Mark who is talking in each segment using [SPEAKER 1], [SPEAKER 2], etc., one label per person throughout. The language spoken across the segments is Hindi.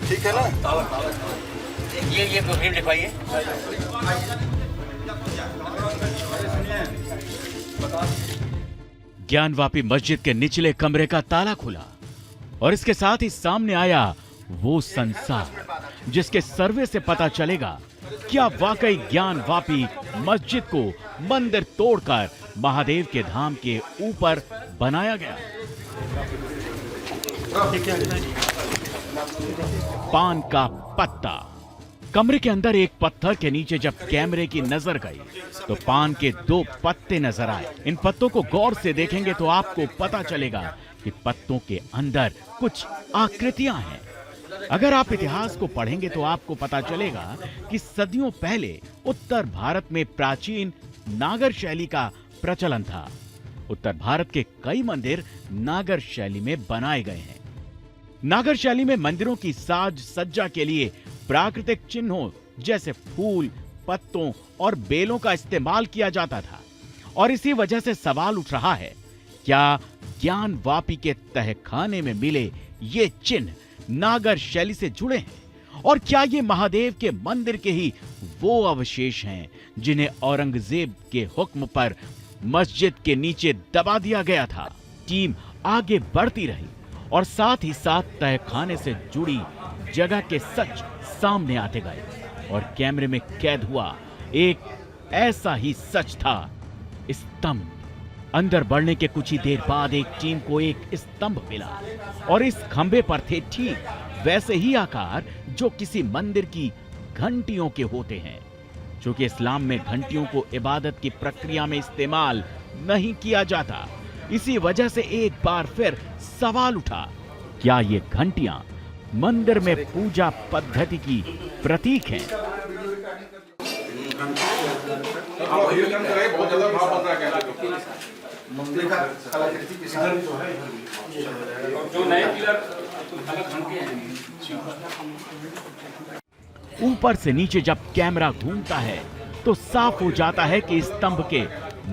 [SPEAKER 1] ठीक है ना?
[SPEAKER 2] ये फिर लिखवाइए।
[SPEAKER 3] ज्ञानवापी मस्जिद के निचले कमरे का ताला खुला और इसके साथ ही सामने आया वो संसार जिसके सर्वे से पता चलेगा क्या वाकई ज्ञानवापी मस्जिद को मंदिर तोड़कर महादेव के धाम के ऊपर बनाया गया। पान का पत्ता। कमरे के अंदर एक पत्थर के नीचे जब कैमरे की नजर गई तो पान के 2 पत्ते नजर आए। इन पत्तों को गौर से देखेंगे तो आपको पता चलेगा कि पत्तों के अंदर कुछ आकृतियां हैं। अगर आप इतिहास को पढ़ेंगे तो आपको पता चलेगा कि सदियों पहले उत्तर भारत में प्राचीन नागर शैली का प्रचलन था। उत्तर भारत के कई मंदिर नागर शैली में बनाए गए हैं। नागर शैली में मंदिरों की साज सज्जा के लिए प्राकृतिक चिन्हों जैसे फूल, पत्तों और बेलों का इस्तेमाल किया जाता था और इसी वजह से सवाल उठ रहा है, क्या ज्ञानवापी के तहखाने में मिले ये चिन्ह नागर शैली से जुड़े हैं और क्या ये महादेव के मंदिर के ही वो अवशेष हैं जिन्हें औरंगजेब के हुक्म पर मस्जिद के नीचे दबा दिया गया था। टीम आगे बढ़ती रही और साथ ही साथ तहखाने से जुड़ी जगह के सच सामने आते गए और कैमरे में कैद हुआ एक ऐसा ही सच था, स्तंभ। अंदर बढ़ने के कुछ ही देर बाद एक टीम को एक स्तंभ मिला और इस खंबे पर थे ठीक वैसे ही आकार जो किसी मंदिर की घंटियों के होते हैं। क्योंकि इस्लाम में घंटियों को इबादत की प्रक्रिया में इस्तेमाल नहीं किया जाता, इसी वजह से एक बार फिर सवाल उठा, क्या ये घंटियां मंदिर में पूजा पद्धति की प्रतीक हैं? ऊपर से नीचे जब कैमरा घूमता है तो साफ हो जाता है कि स्तंभ के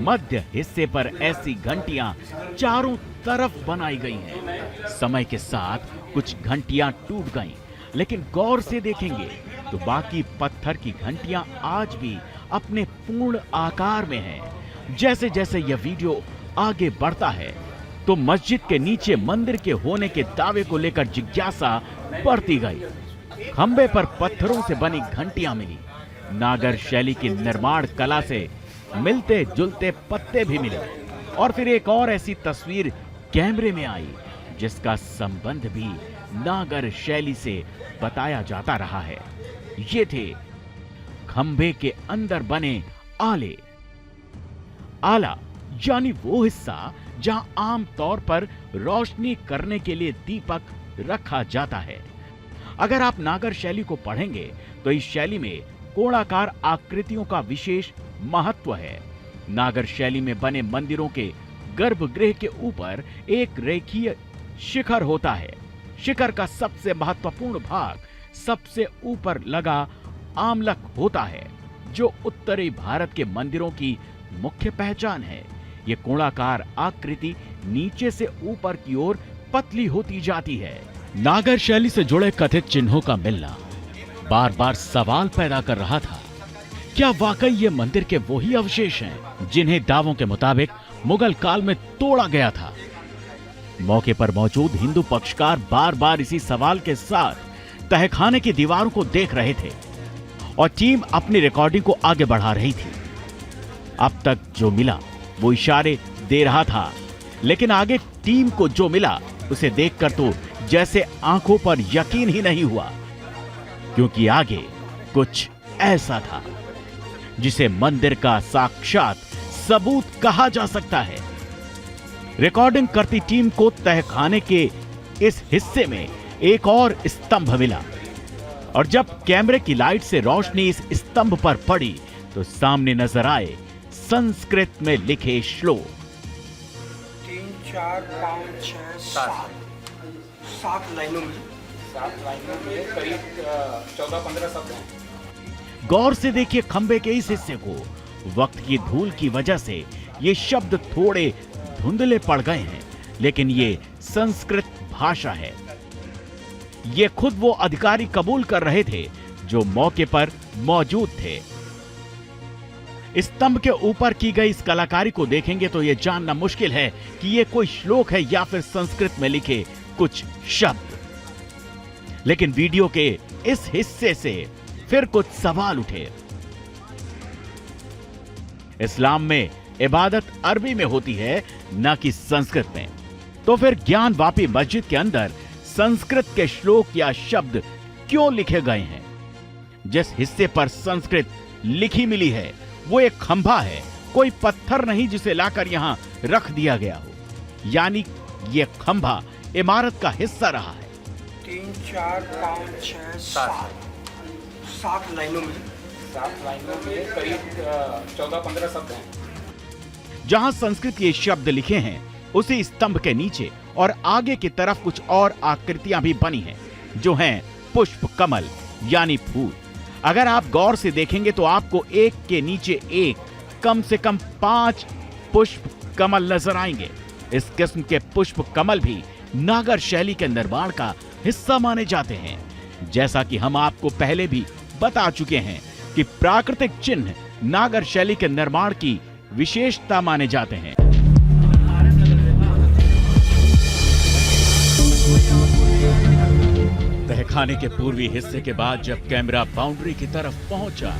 [SPEAKER 3] मध्य हिस्से पर ऐसी घंटियां चारों तरफ बनाई गई हैं। समय के साथ कुछ घंटियां टूट गईं, लेकिन गौर से देखेंगे तो बाकी पत्थर की घंटियां आज भी अपने पूर्ण आकार में हैं। जैसे जैसे यह वीडियो आगे बढ़ता है तो मस्जिद के नीचे मंदिर के होने के दावे को लेकर जिज्ञासा बढ़ती गई। खंबे पर पत्थरों से बनी घंटियां मिली, नागर शैली की निर्माण कला से मिलते जुलते पत्ते भी मिले और फिर एक और ऐसी तस्वीर कैमरे में आई जिसका संबंध भी नागर शैली से बताया जाता रहा है। ये थे खंबे के अंदर बने आले। आला यानी वो हिस्सा जहां आम तौर पर रोशनी करने के लिए दीपक रखा जाता है। अगर आप नागर शैली को पढ़ेंगे तो इस शैली में कोणाकार आकृतियों का विशेष महत्व है। नागर शैली में बने मंदिरों के गर्भगृह के ऊपर एक रेखीय शिखर होता है। शिखर का सबसे महत्वपूर्ण भाग सबसे ऊपर लगा आमलक होता है, जो उत्तरी भारत के मंदिरों की मुख्य पहचान है। ये कोणाकार आकृति नीचे से ऊपर की ओर पतली होती जाती है। नागर शैली से जुड़े कथित चिन्हों का मिलना बार बार सवाल पैदा कर रहा था। क्या वाकई ये मंदिर के वही अवशेष हैं जिन्हें दावों के मुताबिक मुगल काल में तोड़ा गया था? मौके पर मौजूद हिंदू पक्षकार बार बार इसी सवाल के साथ तहखाने की दीवारों को देख रहे थे और टीम अपनी रिकॉर्डिंग को आगे बढ़ा रही थी। अब तक जो मिला वो इशारे दे रहा था, लेकिन आगे टीम को जो मिला उसे देखकर तो जैसे आंखों पर यकीन ही नहीं हुआ, क्योंकि आगे कुछ ऐसा था जिसे मंदिर का साक्षात सबूत कहा जा सकता है। रिकॉर्डिंग करती टीम को तहखाने के इस हिस्से में एक और स्तंभ मिला और जब कैमरे की लाइट से रोशनी इस स्तंभ पर पड़ी तो सामने नजर आए संस्कृत में लिखे श्लोक।
[SPEAKER 1] 3, 4, 5, 6, 7 लाइनों में करीब 14-15 शब्द हैं।
[SPEAKER 3] गौर से देखिए खंबे के इस हिस्से को। वक्त की धूल की वजह से ये शब्द थोड़े धुंधले पड़ गए हैं, लेकिन ये संस्कृत भाषा है। ये खुद वो अधिकारी कबूल कर रहे थे जो मौके पर मौजूद थे। स्तंभ के ऊपर की गई इस कलाकारी को देखेंगे तो यह जानना मुश्किल है कि यह कोई श्लोक है या फिर संस्कृत में लिखे कुछ शब्द। लेकिन वीडियो के इस हिस्से से फिर कुछ सवाल उठे। इस्लाम में इबादत अरबी में होती है, न कि संस्कृत में। तो फिर ज्ञानवापी मस्जिद के अंदर संस्कृत के श्लोक या शब्द क्यों लिखे गए हैं? जिस हिस्से पर संस्कृत लिखी मिली है वो एक खंभा है, कोई पत्थर नहीं जिसे लाकर यहां रख दिया गया हो। यानी ये खंभा इमारत का हिस्सा रहा है।
[SPEAKER 1] 3 4 5 6 7 लाइनों में
[SPEAKER 2] करीब 14-15 शब्द हैं।
[SPEAKER 3] जहां संस्कृत के शब्द लिखे हैं उसी स्तंभ के नीचे और आगे की तरफ कुछ और आकृतियां भी बनी हैं, जो हैं पुष्प कमल यानी फूल। अगर आप गौर से देखेंगे तो आपको एक के नीचे एक कम से कम 5 पुष्प कमल नजर आएंगे। इस किस्म के पुष्प कमल भी नागर शैली के निर्माण का हिस्सा माने जाते हैं। जैसा कि हम आपको पहले भी बता चुके हैं कि प्राकृतिक चिन्ह नागर शैली के निर्माण की विशेषता माने जाते हैं। तहखाने के पूर्वी हिस्से के बाद जब कैमरा बाउंड्री की तरफ पहुंचा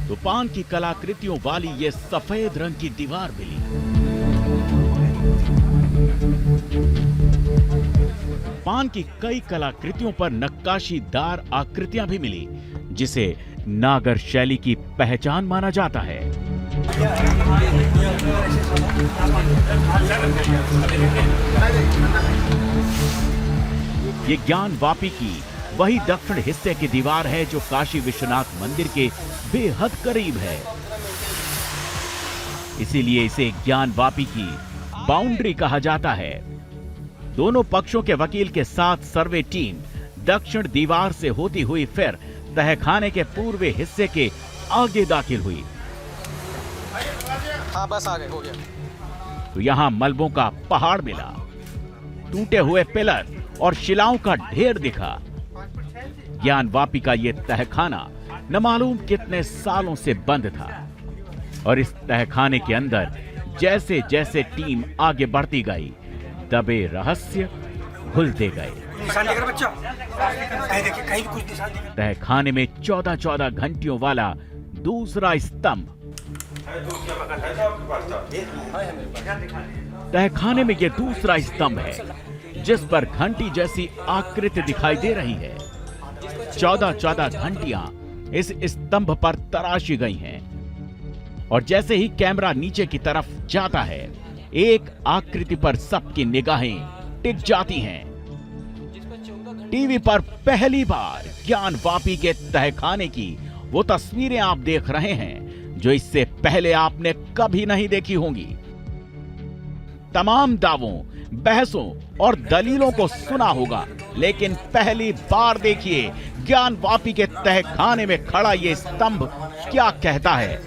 [SPEAKER 3] तो पान की कलाकृतियों वाली यह सफेद रंग की दीवार मिली। पान की कई कलाकृतियों पर नक्काशीदार आकृतियां भी मिली, जिसे नागर शैली की पहचान माना जाता है। ये ज्ञानवापी की वही दक्षिण हिस्से की दीवार है जो काशी विश्वनाथ मंदिर के बेहद करीब है। इसीलिए इसे ज्ञानवापी की बाउंड्री कहा जाता है। दोनों पक्षों के वकील के साथ सर्वे टीम दक्षिण दीवार से होती हुई फिर तहखाने के पूर्वी हिस्से के आगे दाखिल हुई।
[SPEAKER 4] हाँ बस आ गए, हो गया।
[SPEAKER 3] तो यहां मलबों का पहाड़ मिला, टूटे हुए पिलर और शिलाओं का ढेर दिखा। ज्ञानवापी का यह तहखाना न मालूम कितने सालों से बंद था और इस तहखाने के अंदर जैसे जैसे टीम आगे बढ़ती गई दबे रहस्य खुलते गए।
[SPEAKER 1] निशान देकर बच्चा कहीं देखिए, कहीं भी कुछ निशान दिखे।
[SPEAKER 3] तहखाने में 14-14 घंटियों वाला दूसरा स्तंभ। तहखाने में यह दूसरा स्तंभ है जिस पर घंटी जैसी आकृति दिखाई दे रही है। 14-14 घंटियां इस स्तंभ पर तराशी गई हैं और जैसे ही कैमरा नीचे की तरफ जाता है एक आकृति पर सबकी निगाहें टिक जाती हैं। टीवी पर पहली बार ज्ञानवापी के तहखाने की वो तस्वीरें आप देख रहे हैं जो इससे पहले आपने कभी नहीं देखी होंगी। तमाम दावों, बहसों और दलीलों को सुना होगा, लेकिन पहली बार देखिए ज्ञानवापी के तहखाने में खड़ा ये स्तंभ क्या कहता है।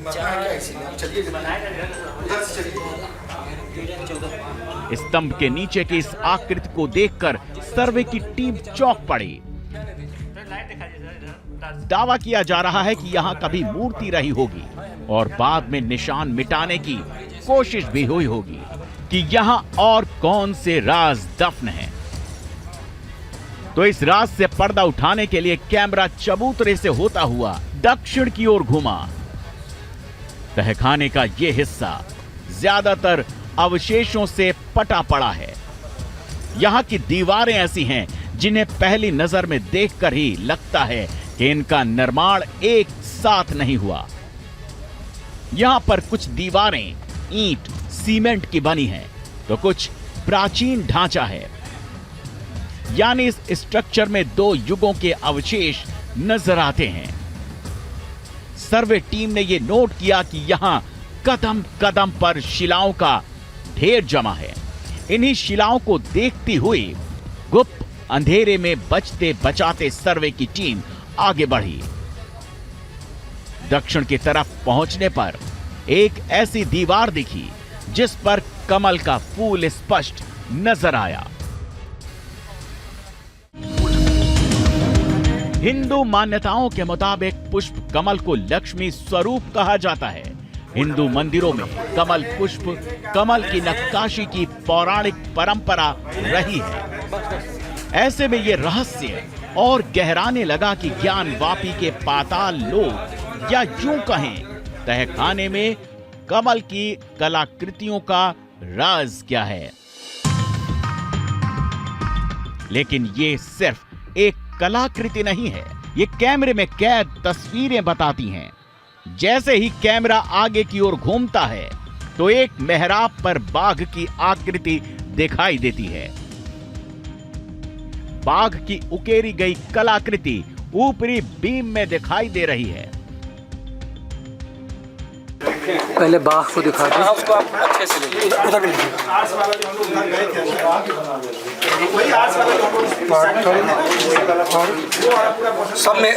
[SPEAKER 3] स्तंभ के नीचे की इस आकृति को देखकर सर्वे की टीम चौंक पड़ी। दावा किया जा रहा है कि यहां कभी मूर्ति रही होगी और बाद में निशान मिटाने की कोशिश भी हुई होगी कि यहां और कौन से राज दफन हैं। तो इस राज से पर्दा उठाने के लिए कैमरा चबूतरे से होता हुआ दक्षिण की ओर घुमा। तहखाने का यह हिस्सा ज्यादातर अवशेषों से पटा पड़ा है। यहां की दीवारें ऐसी हैं जिन्हें पहली नजर में देखकर ही लगता है कि इनका निर्माण एक साथ नहीं हुआ। यहां पर कुछ दीवारें ईंट, सीमेंट की बनी हैं, तो कुछ प्राचीन ढांचा है। यानी इस स्ट्रक्चर में 2 युगों के अवशेष नजर आते हैं। सर्वे टीम ने यह नोट किया कि यहां कदम कदम पर शिलाओं का ढेर जमा है। इन्हीं शिलाओं को देखती हुई गुप्त अंधेरे में बचते बचाते सर्वे की टीम आगे बढ़ी। दक्षिण की तरफ पहुंचने पर एक ऐसी दीवार दिखी जिस पर कमल का फूल स्पष्ट नजर आया। हिंदू मान्यताओं के मुताबिक पुष्प कमल को लक्ष्मी स्वरूप कहा जाता है। हिंदू मंदिरों में कमल पुष्प कमल की नक्काशी की पौराणिक परंपरा रही है। ऐसे में ये रहस्य और गहराने लगा कि ज्ञान वापी के पाताल लोक या यूं कहें तहखाने में कमल की कलाकृतियों का राज क्या है। लेकिन ये सिर्फ एक कलाकृति नहीं है, ये कैमरे में कैद तस्वीरें बताती हैं। जैसे ही कैमरा आगे की ओर घूमता है तो एक मेहराब पर बाघ की आकृति दिखाई देती है। बाघ की उकेरी गई कलाकृति ऊपरी बीम में दिखाई दे रही है।
[SPEAKER 4] पहले बाघ को दिखा दो।
[SPEAKER 2] उसको आप अच्छे से लीजिए।
[SPEAKER 1] उधर भी लीजिए।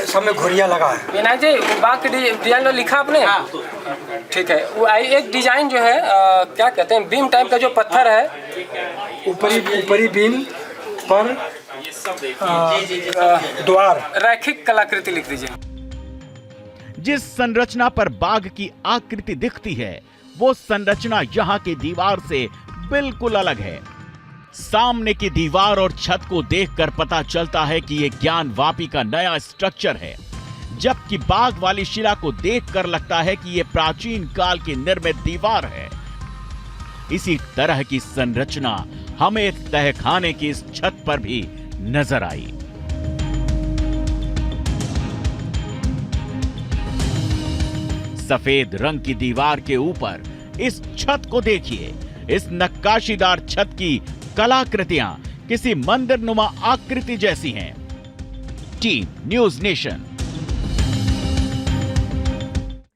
[SPEAKER 1] सब में घुरिया लगा है।
[SPEAKER 4] विनायक जी, बाघ के डिजाइन में लिखा आपने? ठीक है। वो एक डिजाइन जो है क्या कहते हैं, बीम टाइप का जो पत्थर है
[SPEAKER 1] ऊपरी बीम पर द्वार
[SPEAKER 4] रैखिक कलाकृति लिख दीजिए।
[SPEAKER 3] जिस संरचना पर बाघ की आकृति दिखती है वो संरचना यहाँ की दीवार से बिल्कुल अलग है। सामने की दीवार और छत को देखकर पता चलता है कि यह ज्ञान वापी का नया स्ट्रक्चर है, जबकि बाघ वाली शिला को देखकर लगता है कि यह प्राचीन काल की निर्मित दीवार है। इसी तरह की संरचना हमें तहखाने की इस छत पर भी नजर आई। सफेद रंग की दीवार के ऊपर इस छत को देखिए। इस नक्काशीदार छत की कलाकृतियां किसी मंदिरनुमा आकृति जैसी हैं। Team news nation.